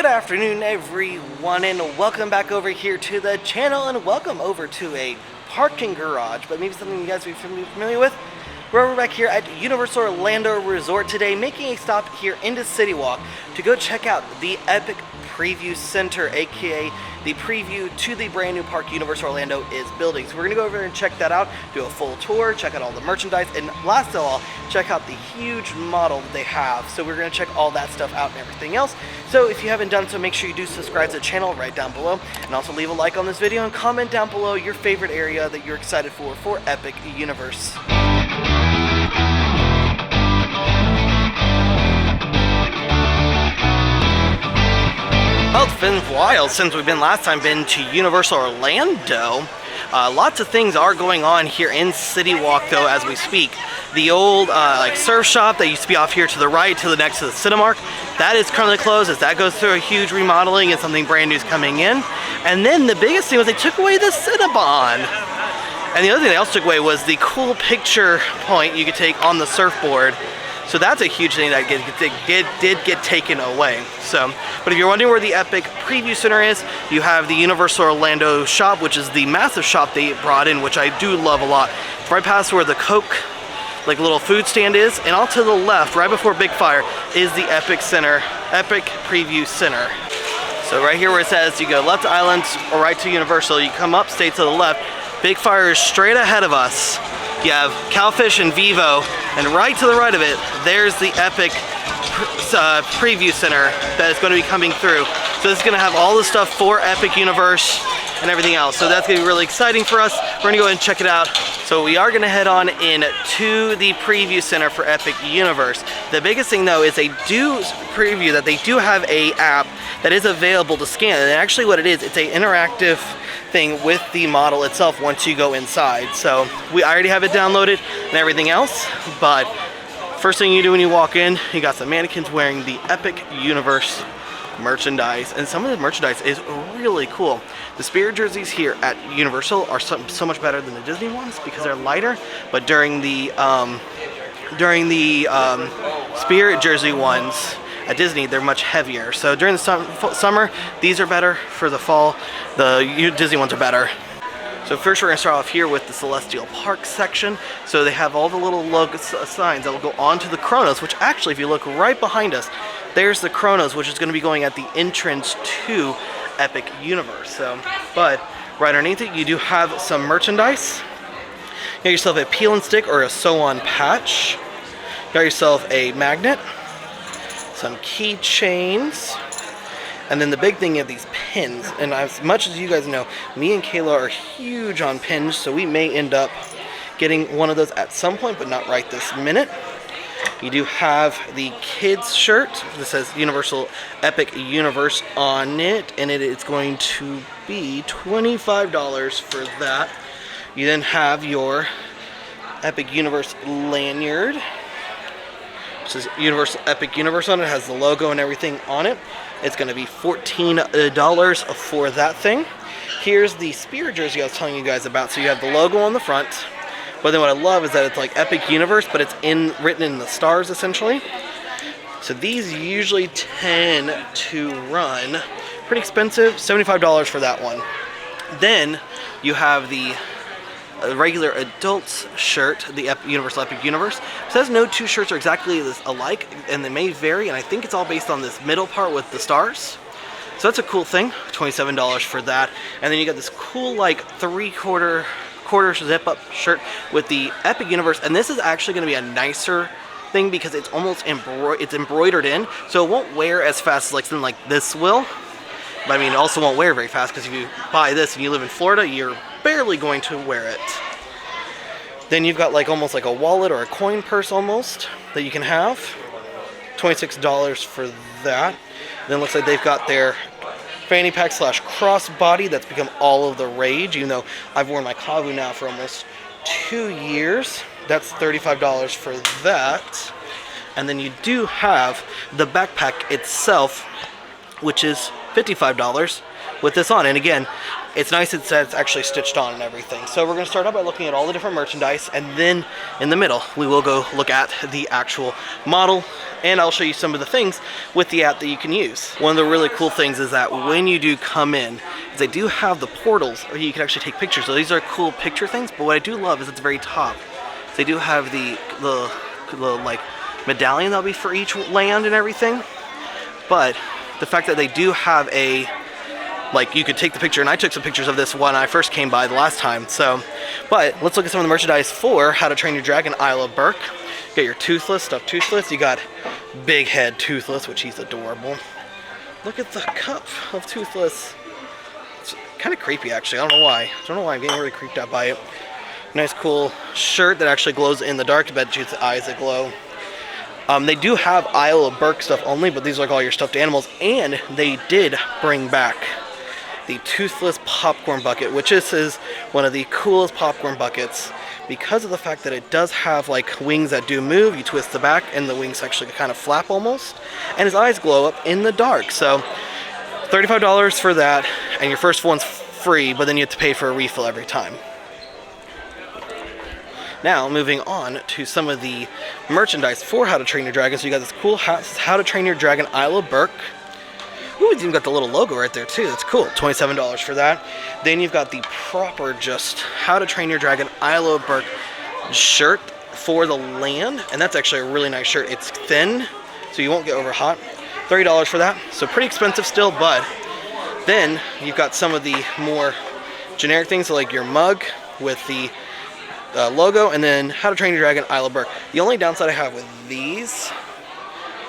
afternoon, everyone, and welcome back over here to the channel, and welcome over to a parking garage, but maybe something you guys will be familiar with. We're back here at Universal Orlando Resort today, making a stop here into City Walk to go check out the Epic Preview Center, aka the preview to the brand new park Universal Orlando is building. So we're gonna go over and check that out, do a full tour, check out all the merchandise, and last of all, check out the huge model that they have. So we're gonna check all that stuff out and everything else. So if you haven't done so, make sure you do subscribe to the channel right down below, and also leave a like on this video and comment down below your favorite area that you're excited for Epic Universe. Well, it's been a while since we've last time been to Universal Orlando. Lots of things are going on here in City Walk though as we speak. The old like surf shop that used to be off here to the right to the next to the Cinemark, that is currently closed as that goes through a huge remodeling and something brand new is coming in. And then the biggest thing was they took away the Cinnabon. And the other thing they also took away was the cool picture point you could take on the surfboard. So that's a huge thing that did get taken away. So, but if you're wondering where the Epic Preview Center is, you have the Universal Orlando shop, which is the massive shop they brought in, which I do love a lot. It's right past where the Coke, like little food stand is, and all to the left, right before Big Fire, is the Epic Preview Center. So right here where it says you go left to Islands or right to Universal, you come up, stay to the left. Big Fire is straight ahead of us. You have Cowfish and Vivo, and right to the right of it, there's the Epic Preview Center that is going to be coming through. So this is going to have all the stuff for Epic Universe and everything else. So that's going to be really exciting for us. We're going to go ahead and check it out. So we are going to head on in to the Preview Center for Epic Universe. The biggest thing though is they do preview that they do have a app that is available to scan. And actually what it is, it's an interactive thing with the model itself once you go inside. So I already have it downloaded and everything else, but first thing you do when you walk in, you got some mannequins wearing the Epic Universe merchandise, and some of the merchandise is really cool. The Spirit jerseys here at Universal are so much better than the Disney ones because they're lighter, but during the Spirit jersey ones at Disney, they're much heavier. So during the summer, these are better. For the fall, the Disney ones are better. So first we're going to start off here with the Celestial Park section. So they have all the little logo signs that will go onto the Chronos, which actually, if you look right behind us, there's the Chronos, which is going to be going at the entrance to Epic Universe. So, but right underneath it, you do have some merchandise. You got yourself a peel and stick or a sew-on patch. You got yourself a magnet, some keychains, and then the big thing of these pins. And as much as you guys know, me and Kayla are huge on pins, so we may end up getting one of those at some point, but not right this minute. You do have the kids shirt that says Universal Epic Universe on it, and it's going to be $25 for that. You then have your Epic Universe lanyard. It says Universal Epic Universe on it. It has the logo and everything on it. It's going to be $14 for that thing. Here's the Spirit jersey I was telling you guys about. So you have the logo on the front. But then what I love is that it's like Epic Universe, but it's written in the stars essentially. So these usually tend to run pretty expensive, $75 for that one. Then you have the regular adults shirt, the Universal Epic Universe. It says no two shirts are exactly alike, and they may vary, and I think it's all based on this middle part with the stars. So that's a cool thing, $27 for that. And then you got this cool like quarter zip up shirt with the Epic Universe, and this is actually going to be a nicer thing because it's almost embroidered in, so it won't wear as fast as like something like this will. But I mean, it also won't wear very fast because if you buy this and you live in Florida, you're barely going to wear it. Then you've got like almost like a wallet or a coin purse almost that you can have. $26 for that. Then it looks like they've got their fanny pack / crossbody that's become all of the rage, even though I've worn my Kavu now for almost 2 years. That's $35 for that. And then you do have the backpack itself, which is $55. with this on. And again, it's nice that it's actually stitched on and everything. So we're going to start out by looking at all the different merchandise, and then in the middle we will go look at the actual model, and I'll show you some of the things with the app that you can use. One of the really cool things is that when you do come in, is they do have the portals where you can actually take pictures. So these are cool picture things, but what I do love is at the very top, they do have the like medallion that'll be for each land and everything. But the fact that they do have a, like, you could take the picture, and I took some pictures of this when I first came by the last time. So, but let's look at some of the merchandise for How to Train Your Dragon Isle of Berk. You got your Toothless, stuffed Toothless. You got Big Head Toothless, which he's adorable. Look at the cup of Toothless. It's kind of creepy, actually. I don't know why. I don't know why I'm getting really creeped out by it. Nice, cool shirt that actually glows in the dark. I bet you it's the eyes that glow. They do have Isle of Berk stuff only, but these are like all your stuffed animals. And they did bring back the Toothless popcorn bucket, which is one of the coolest popcorn buckets because of the fact that it does have like wings that do move. You twist the back and the wings actually kind of flap almost, and his eyes glow up in the dark. So $35 for that, and your first one's free, but then you have to pay for a refill every time. Now, moving on to some of the merchandise for How to Train Your Dragon. So you got this cool How to Train Your Dragon Isle of Berk. Ooh, it's even got the little logo right there too. That's cool. $27 for that. Then you've got the proper just How to Train Your Dragon Isle of Berk shirt for the land. And that's actually a really nice shirt. It's thin, so you won't get over hot. $30 for that. So pretty expensive still, but then you've got some of the more generic things, so like your mug with the logo, and then How to Train Your Dragon Isle of Berk. The only downside I have with these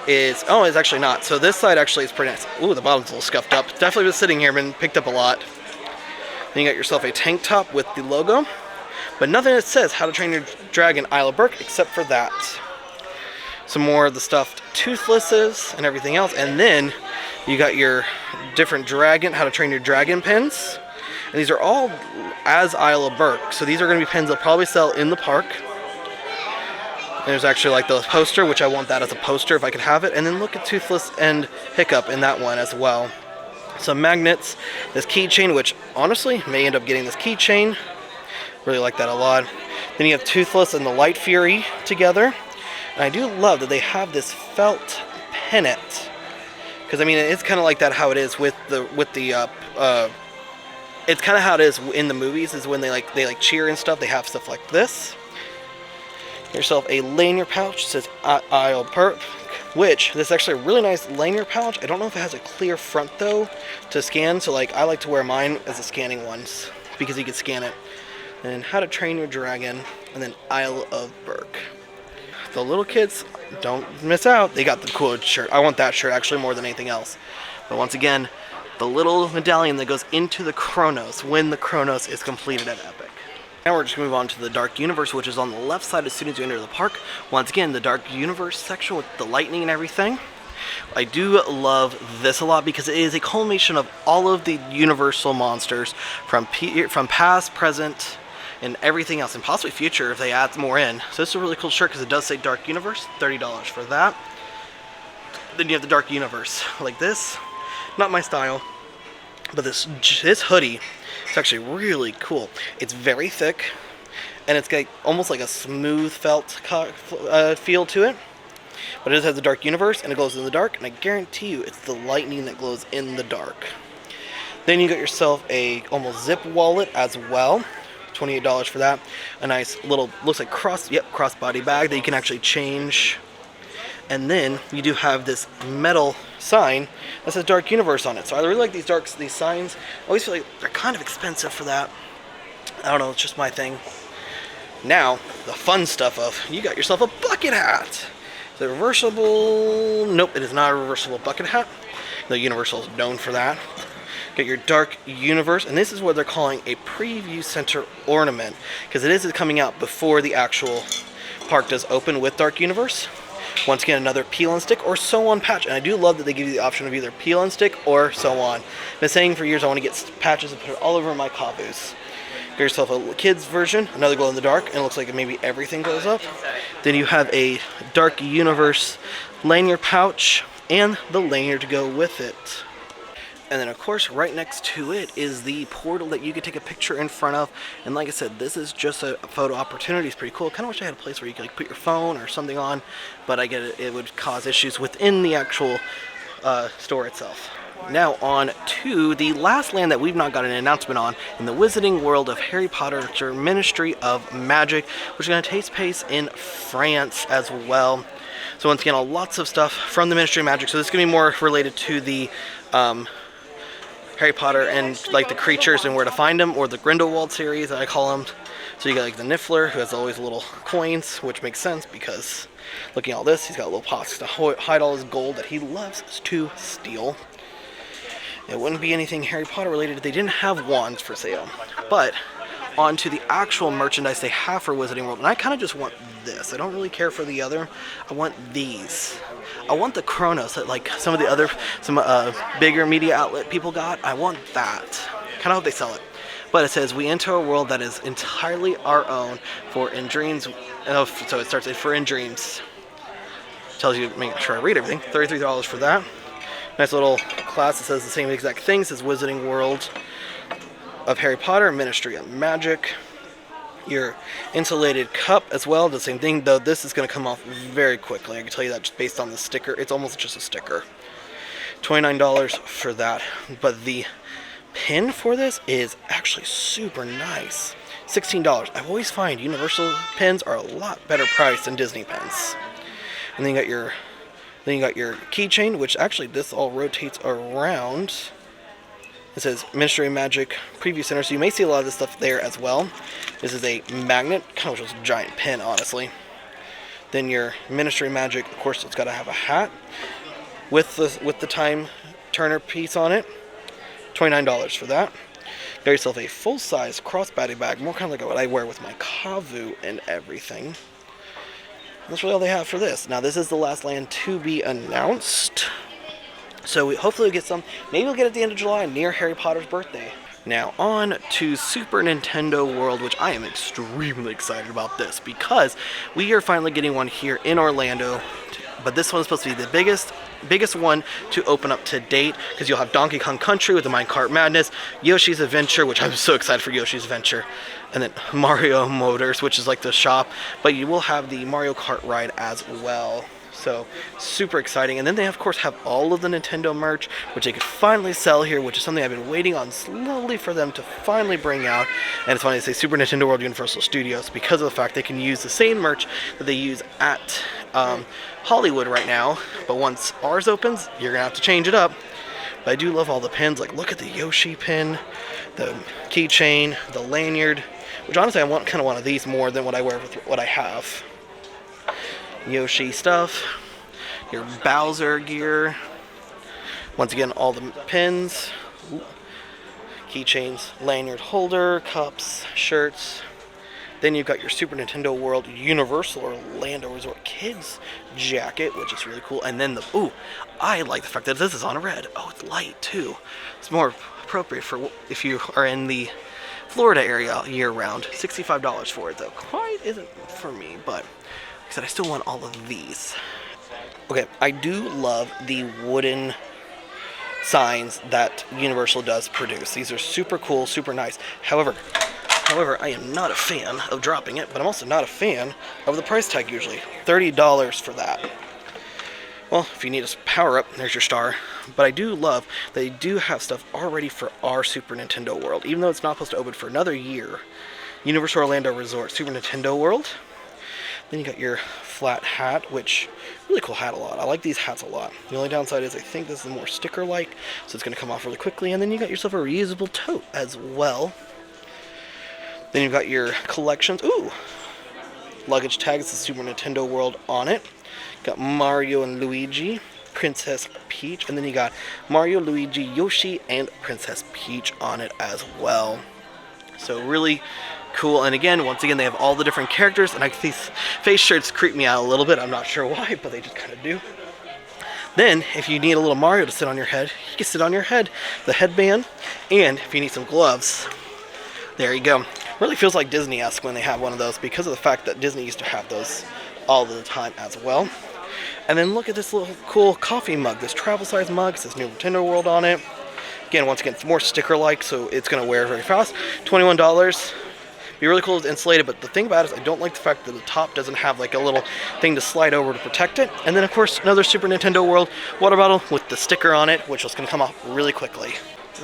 is, oh, it's actually not. So this side actually is pretty nice. Ooh, the bottom's a little scuffed up. Definitely been sitting here, been picked up a lot. Then you got yourself a tank top with the logo, but nothing that says How to Train Your Dragon Isle of Berk except for that. Some more of the stuffed Toothlesses and everything else, and then you got your different dragon, How to Train Your Dragon pins. And these are all as Isle of Berk, so these are going to be pins they'll probably sell in the park. And there's actually like the poster, which I want that as a poster if I could have it. And then look at Toothless and Hiccup in that one as well. Some magnets, this keychain, which honestly may end up getting this keychain. Really like that a lot. Then you have Toothless and the Light Fury together. And I do love that they have this felt pennant, because I mean it's kind of like that how it is with the it's kind of how it is in the movies, is when they cheer and stuff, they have stuff like this. Get yourself a lanyard pouch. It says Isle of Berk, which this is actually a really nice lanyard pouch. I don't know if it has a clear front though to scan, so like I like to wear mine as the scanning ones because you can scan it. And then How to Train Your Dragon, and then Isle of Berk. The little kids, don't miss out. They got the cool shirt. I want that shirt actually more than anything else. But once again, the little medallion that goes into the Chronos when the Chronos is completed at Epic. Now we're just going to move on to the Dark Universe, which is on the left side as soon as you enter the park. Once again, the Dark Universe section with the lightning and everything. I do love this a lot because it is a culmination of all of the Universal monsters from past, present, and everything else, and possibly future if they add more in. So this is a really cool shirt because it does say Dark Universe. $30 for that. Then you have the Dark Universe like this. Not my style, but this hoodie, it's actually really cool. It's very thick, and it's got almost like a smooth felt feel to it. But it just has the Dark Universe, and it glows in the dark, and I guarantee you it's the lightning that glows in the dark. Then you got yourself a almost zip wallet as well. $28 for that. A nice little, looks like crossbody bag that you can actually change. And then you do have this metal sign that says Dark Universe on it. So I really like these signs. I always feel like they're kind of expensive for that. I don't know, it's just my thing. Now, the fun stuff of, you got yourself a bucket hat. Is it reversible? Nope, it is not a reversible bucket hat. The Universal is known for that. Get your Dark Universe, and this is what they're calling a preview center ornament, because it is coming out before the actual park does open with Dark Universe. Once again, another peel and stick or sew on patch, and I do love that they give you the option of either peel and stick or sew on. I've been saying for years I want to get patches and put it all over my Kabus. Get yourself a kid's version, another glow in the dark, and it looks like maybe everything goes up. Then you have a Dark Universe lanyard pouch and the lanyard to go with it. And then of course right next to it is the portal that you can take a picture in front of. And like I said, this is just a photo opportunity. It's pretty cool. Kind of wish I had a place where you could like put your phone or something on, but I get it, it would cause issues within the actual store itself. Now on to the last land that we've not got an announcement on in the Wizarding World of Harry Potter, or Ministry of Magic, which is going to take place in France as well. So once again, lots of stuff from the Ministry of Magic. So this is going to be more related to the Harry Potter and like the creatures and where to find them, or the Grindelwald series I call them. So you got like the Niffler, who has always little coins, which makes sense because looking at all this, he's got little pots to hide all his gold that he loves to steal. It wouldn't be anything Harry Potter related if they didn't have wands for sale. But on to the actual merchandise they have for Wizarding World, and I kind of just want this. I don't really care for the other. I want these. I want the Chronos that like some of the other, bigger media outlet people got. I want that. Kind of hope they sell it. But it says, we enter a world that is entirely our own for in dreams. Oh, so it starts at for in dreams. Tells you to make sure I read everything. $33 for that. Nice little class that says the same exact thing. It says Wizarding World of Harry Potter, Ministry of Magic. Your insulated cup as well, the same thing, though this is going to come off very quickly. I can tell you that just based on the sticker. It's almost just a sticker. $29 for that. But the pin for this is actually super nice. $16. I always find Universal pins are a lot better priced than Disney pins. And then you got your keychain, which actually this all rotates around. It says Ministry of Magic Preview Center, so you may see a lot of this stuff there as well. This is a magnet, kind of just a giant pin, honestly. Then your Ministry of Magic, of course, it's got to have a hat with the time turner piece on it. $29 for that. Got yourself a full-size crossbody bag, more kind of like what I wear with my Kavu and everything. That's really all they have for this. Now, this is the last land to be announced. So hopefully we'll get some. Maybe we'll get it at the end of July near Harry Potter's birthday. Now on to Super Nintendo World, which I am extremely excited about this because we are finally getting one here in Orlando. But this one is supposed to be the biggest one to open up to date, because you'll have Donkey Kong Country with the Minecart Madness, Yoshi's Adventure, which I'm so excited for Yoshi's Adventure, and then Mario Motors, which is like the shop, but you will have the Mario Kart ride as well. So super exciting. And then they of course have all of the Nintendo merch, which they could finally sell here, which is something I've been waiting on slowly for them to finally bring out. And it's funny to say Super Nintendo World Universal Studios because of the fact they can use the same merch that they use at Hollywood right now. But once ours opens, you're gonna have to change it up. But I do love all the pins. Like, look at the Yoshi pin, the keychain, the lanyard, which honestly I want kind of one of these more than what I wear with what I have. Yoshi stuff, your Bowser gear, once again all the pins, keychains, lanyard holder, cups, shirts. Then you've got your Super Nintendo World Universal Orlando Resort Kids jacket, which is really cool. And then I like the fact that this is on red. Oh, it's light too. It's more appropriate for if you are in the Florida area year round. $65 for it though. Quite isn't for me, but like I said, I still want all of these. Okay, I do love the wooden signs that Universal does produce. These are super cool, super nice. However, I am not a fan of dropping it, but I'm also not a fan of the price tag usually. $30 for that. Well, if you need a power-up, there's your star. But I do love that they do have stuff already for our Super Nintendo World, even though it's not supposed to open for another year. Universal Orlando Resort, Super Nintendo World. Then you got your flat hat, which, really cool hat a lot. I like these hats a lot. The only downside is I think this is more sticker-like, so it's going to come off really quickly. And then you got yourself a reusable tote as well. Then you've got your collections. Ooh! Luggage tags, the Super Nintendo World on it. Got Mario and Luigi, Princess Peach, and then you got Mario, Luigi, Yoshi, and Princess Peach on it as well. So really cool. And again, once again, they have all the different characters, and these face shirts creep me out a little bit. I'm not sure why, but they just kind of do. Then, if you need a little Mario to sit on your head, you can sit on your head, the headband, and if you need some gloves, there you go. Really feels like Disney-esque when they have one of those because of the fact that Disney used to have those all the time as well. And then look at this little cool coffee mug, this travel size mug. It says New Nintendo World on it. Again, once again, it's more sticker-like, so it's going to wear very fast. $21. Be really cool, it's insulated, but the thing about it is I don't like the fact that the top doesn't have like a little thing to slide over to protect it. And then of course another Super Nintendo World water bottle with the sticker on it, which is going to come off really quickly.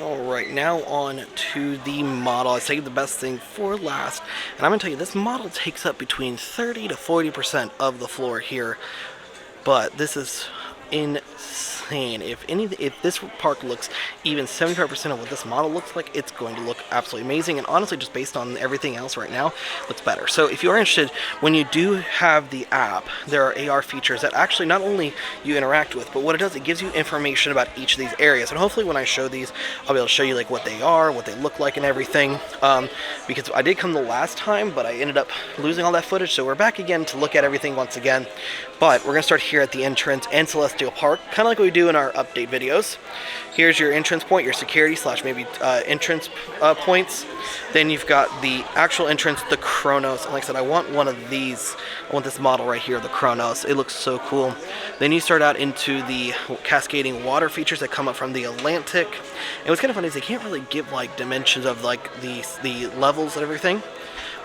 Alright, now on to the model. I saved the best thing for last, and I'm going to tell you, this model takes up between 30 to 40% of the floor here, but this is insane. If this park looks even 75% of what this model looks like, it's going to look absolutely amazing, and honestly, just based on everything else right now, looks better. So if you are interested, when you do have the app, there are AR features that actually not only you interact with, but what it does, it gives you information about each of these areas, and hopefully when I show these, I'll be able to show you like what they are, what they look like and everything, because I did come the last time, but I ended up losing all that footage, so we're back again to look at everything once again. But we're going to start here at the entrance and Celestial Park, kind of like what we do in our update videos. Here's your entrance point, your security / maybe entrance points. Then you've got the actual entrance, the Chronos. And like I said, I want one of these. I want this model right here, the Chronos. It looks so cool. Then you start out into the cascading water features that come up from the Atlantic. And what's kind of funny is they can't really give like dimensions of like the levels and everything.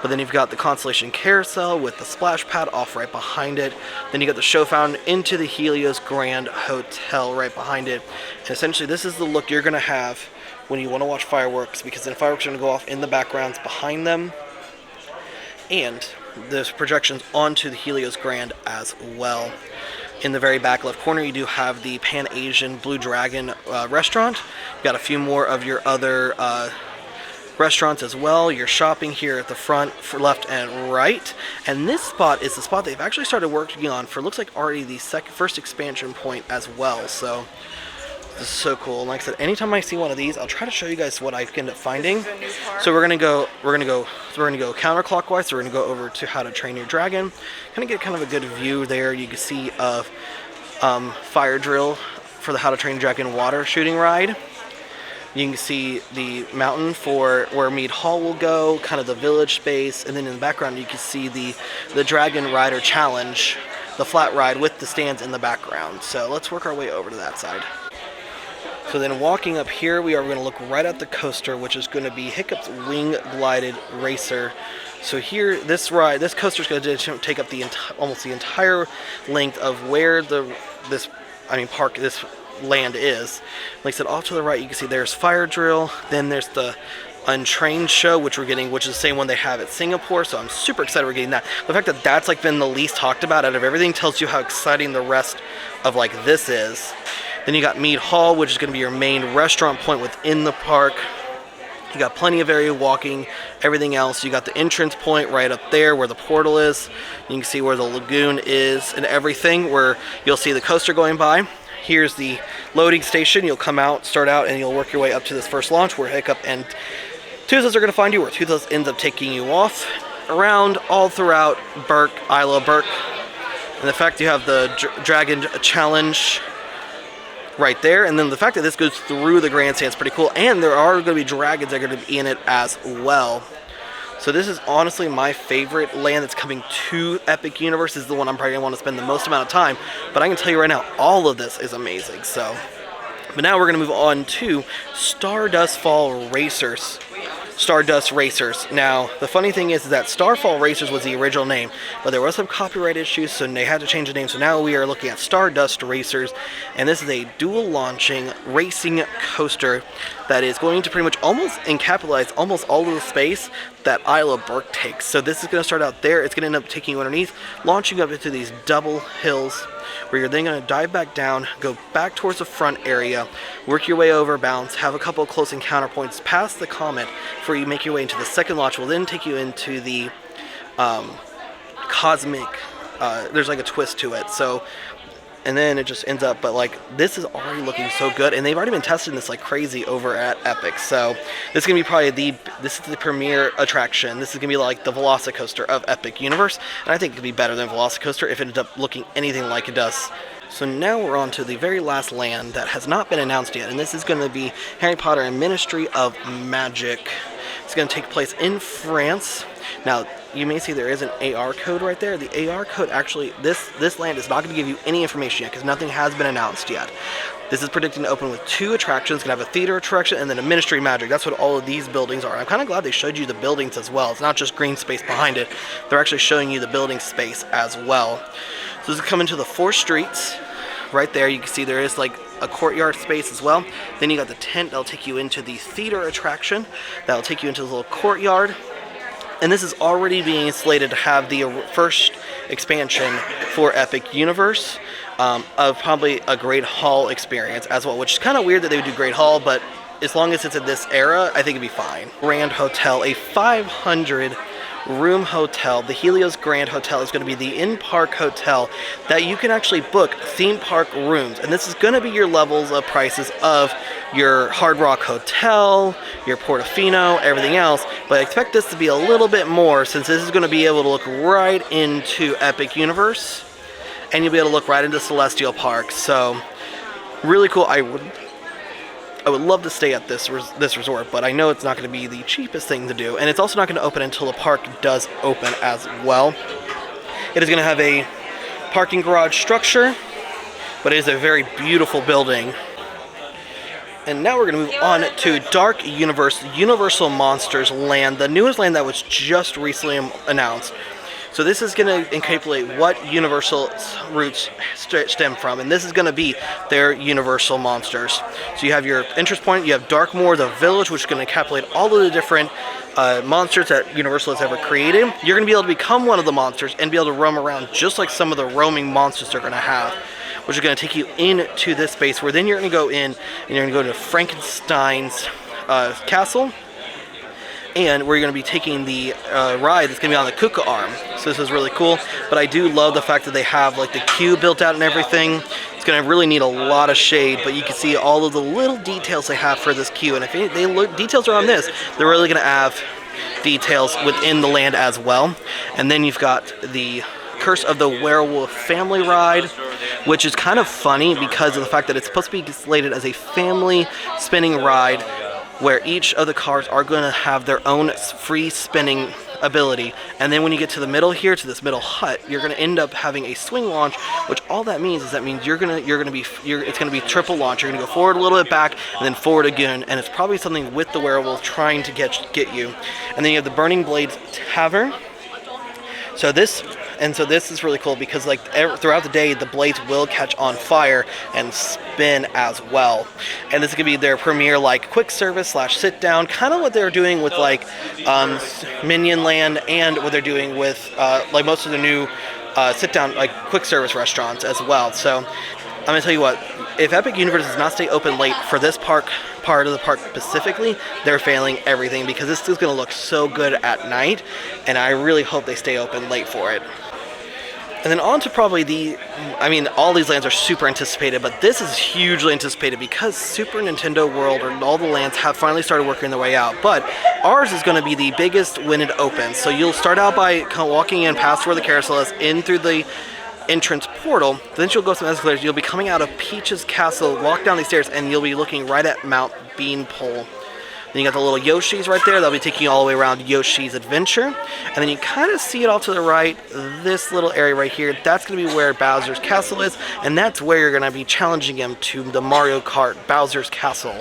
But then you've got the Constellation Carousel with the splash pad off right behind it. Then you got the show fountain into the Helios Grand Hotel right behind it. And essentially this is the look you're going to have when you want to watch fireworks, because then fireworks are going to go off in the backgrounds behind them. And there's projections onto the Helios Grand as well. In the very back left corner, you do have the Pan Asian Blue Dragon restaurant. You've got a few more of your other restaurants as well. You're shopping here at the front for left and right, and this spot is the spot they've actually started working on for, looks like already the first expansion point as well. So this is so cool. And like I said, anytime I see one of these, I'll try to show you guys what I end up finding. So we're gonna go counterclockwise. So we're gonna go over to How to Train Your Dragon, kind of get kind of a good view there. You can see of fire drill for the How to Train Your Dragon water shooting ride. You can see the mountain for where Mead Hall will go, kind of the village space, and then in the background you can see the Dragon Rider Challenge, the flat ride with the stands in the background. So let's work our way over to that side. So then walking up here, we are going to look right at the coaster, which is going to be Hiccup's Wing Glided Racer. So here, this coaster is going to take up almost the entire length of where this land is. Like I said, off to the right you can see there's Fire Drill, then there's the Untrained show, which we're getting, which is the same one they have at Singapore, so I'm super excited we're getting that. The fact that that's like been the least talked about out of everything tells you how exciting the rest of like this is. Then you got Mead Hall, which is going to be your main restaurant point within the park. You got plenty of area walking, everything else. You got the entrance point right up there where the portal is. You can see where the lagoon is and everything, where you'll see the coaster going by. Here's the loading station. You'll come out, start out, and you'll work your way up to this first launch where Hiccup and Toothless are going to find you, where Toothless ends up taking you off around all throughout Berk, Isla Berk. And the fact you have the Dragon Challenge right there, and then the fact that this goes through the grandstand is pretty cool, and there are going to be dragons that are going to be in it as well. So this is honestly my favorite land that's coming to Epic Universe. This is the one I'm probably going to want to spend the most amount of time, but I can tell you right now, all of this is amazing. So, but now we're going to move on to Stardust Racers. Now, the funny thing is that Starfall Racers was the original name, but there was some copyright issues, so they had to change the name. So now we are looking at Stardust Racers, and this is a dual launching racing coaster that is going to pretty much almost encapsulate almost all of the space that Isla Berk takes. So this is going to start out there. It's going to end up taking you underneath, launching up into these double hills, where you're then going to dive back down, go back towards the front area, work your way over, bounce, have a couple of close encounter points past the Comet, before you make your way into the second launch. Will then take you into the cosmic, there's like a twist to it, so, and then it just ends up, but like, this is already looking so good, and they've already been testing this like crazy over at Epic, so this is going to be probably this is the premier attraction. This is going to be like the Velocicoaster of Epic Universe, and I think it could be better than Velocicoaster if it ends up looking anything like it does So now we're on to the very last land that has not been announced yet, and this is going to be Harry Potter and Ministry of Magic. It's going to take place in France. Now, you may see there is an AR code right there. The AR code actually, this land is not going to give you any information yet because nothing has been announced yet. This is predicting to open with 2 attractions. It's going to have a theater attraction and then a Ministry of Magic. That's what all of these buildings are. I'm kind of glad they showed you the buildings as well. It's not just green space behind it. They're actually showing you the building space as well. So this is coming to the 4 streets. Right there, you can see there is like a courtyard space as well. Then you got the tent that'll take you into the theater attraction. That'll take you into the little courtyard. And this is already being slated to have the first expansion for Epic Universe of probably a Great Hall experience as well, which is kind of weird that they would do Great Hall, but as long as it's in this era, I think it'd be fine. Grand Hotel, a 500 room hotel. The Helios Grand Hotel is going to be the in-park hotel that you can actually book theme park rooms, and this is going to be your levels of prices of your Hard Rock Hotel, your Portofino, everything else, but I expect this to be a little bit more since this is going to be able to look right into Epic Universe, and you'll be able to look right into Celestial Park. So really cool. I would love to stay at this resort, but I know it's not going to be the cheapest thing to do, and it's also not going to open until the park does open as well. It is going to have a parking garage structure, but it is a very beautiful building. And now we're going to move on to Dark Universe, Universal Monsters Land, the newest land that was just recently announced. So this is going to encapsulate what Universal's roots stem from, and this is going to be their Universal monsters. So you have your interest point, you have Darkmoor, the village, which is going to encapsulate all of the different monsters that Universal has ever created. You're going to be able to become one of the monsters and be able to roam around just like some of the roaming monsters they're going to have, which is going to take you into this space where then you're going to go in and you're going to go to Frankenstein's castle, and we're going to be taking the ride that's going to be on the Kuka arm. So this is really cool, but I do love the fact that they have like the queue built out and everything. It's going to really need a lot of shade, but you can see all of the little details they have for this queue, and if details are on this, they're really going to have details within the land as well. And then you've got the Curse of the Werewolf Family Ride, which is kind of funny because of the fact that it's supposed to be slated as a family spinning ride where each of the cars are going to have their own free spinning ability. And then when you get to the middle here, to this middle hut, you're going to end up having a swing launch, which all that means is it's going to be triple launch. You're going to go forward a little bit, back, and then forward again, and it's probably something with the werewolf trying to get you. And then you have the Burning Blades Tavern. So this is really cool because like throughout the day, the blades will catch on fire and spin as well. And this is gonna be their premiere like quick service / sit down, kind of what they're doing with like Minion Land and what they're doing with like most of the new sit down like quick service restaurants as well. So I'm gonna tell you what, if Epic Universe does not stay open late for this part of the park specifically, they're failing everything because this is going to look so good at night, and I really hope they stay open late for it. And then on to probably all these lands are super anticipated, but this is hugely anticipated because Super Nintendo World or all the lands have finally started working their way out. But ours is going to be the biggest when it opens. So you'll start out by walking in past where the carousel is, in through the entrance portal, then you'll go some escalators, you'll be coming out of Peach's Castle, walk down these stairs, and you'll be looking right at Mount Beanpole. Then you got the little Yoshis right there, they'll be taking you all the way around Yoshi's Adventure. And then you kind of see it all to the right, this little area right here, that's going to be where Bowser's Castle is, and that's where you're going to be challenging him to the Mario Kart Bowser's Castle.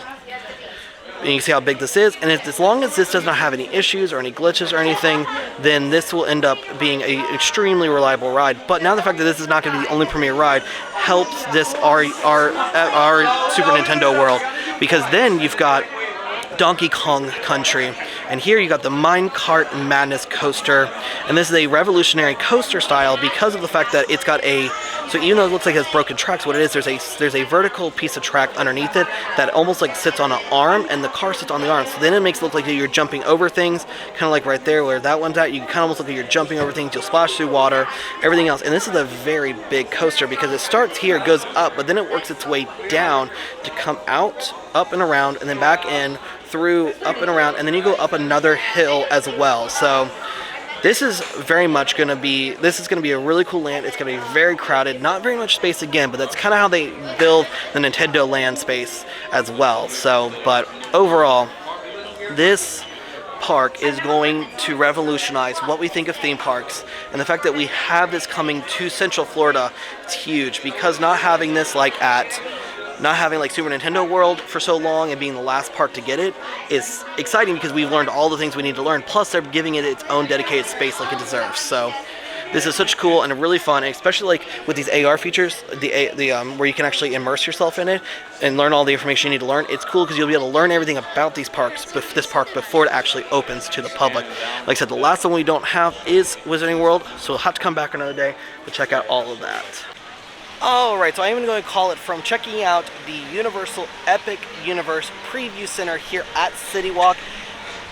And you can see how big this is, and as long as this does not have any issues or any glitches or anything, then this will end up being an extremely reliable ride. But now the fact that this is not going to be the only premier ride helps this our Super Nintendo World, because then you've got Donkey Kong Country, and here you got the Minecart Madness Coaster, and this is a revolutionary coaster style because of the fact that it's got so even though it looks like it has broken tracks, what it is, there's a vertical piece of track underneath it that almost like sits on an arm, and the car sits on the arm, so then it makes it look like you're jumping over things, kind of like right there where that one's at. You kind of almost look like you're jumping over things, you'll splash through water, everything else. And this is a very big coaster because it starts here, goes up, but then it works its way down to come out, up and around, and then back in, through, up and around, and then you go up another hill as well. So This is very much going to be, this is going to be a really cool land. It's going to be very crowded, not very much space again, but that's kind of how they build the Nintendo land space as well. So, but overall, this park is going to revolutionize what we think of theme parks, and the fact that we have this coming to Central Florida, it's huge, because not having this like Super Nintendo World for so long and being the last park to get it is exciting, because we've learned all the things we need to learn, plus they're giving it its own dedicated space like it deserves. So this is such cool and really fun, and especially like with these AR features, where you can actually immerse yourself in it and learn all the information you need to learn. It's cool because you'll be able to learn everything about this park before it actually opens to the public. Like I said, the last one we don't have is Wizarding World, so we'll have to come back another day to check out all of that. Alright, so I'm even going to call it from checking out the Universal Epic Universe Preview Center here at City Walk.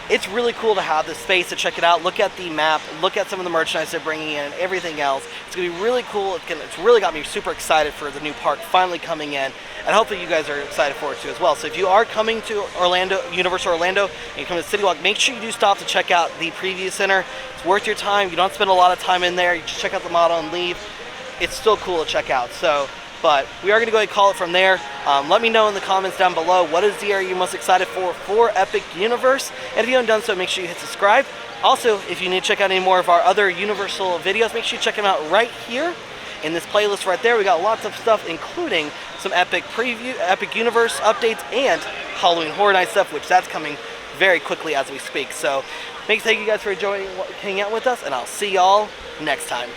It's really cool to have this space to check it out, look at the map, look at some of the merchandise they're bringing in, and everything else. It's going to be really cool. It's really got me super excited for the new park finally coming in, and hopefully you guys are excited for it too as well. So if you are coming to Universal Orlando, and you come to City Walk, make sure you do stop to check out the Preview Center. It's worth your time. You don't have to spend a lot of time in there. You just check out the model and leave. It's still cool to check out. So, but we are going to go ahead and call it from there. Let me know in the comments down below, what is the area you're most excited for Epic Universe? And if you haven't done so, make sure you hit subscribe. Also, if you need to check out any more of our other Universal videos, make sure you check them out right here in this playlist right there. We got lots of stuff, including some Epic Universe updates and Halloween Horror Night stuff, which that's coming very quickly as we speak. So, thank you guys for hanging out with us, and I'll see y'all next time.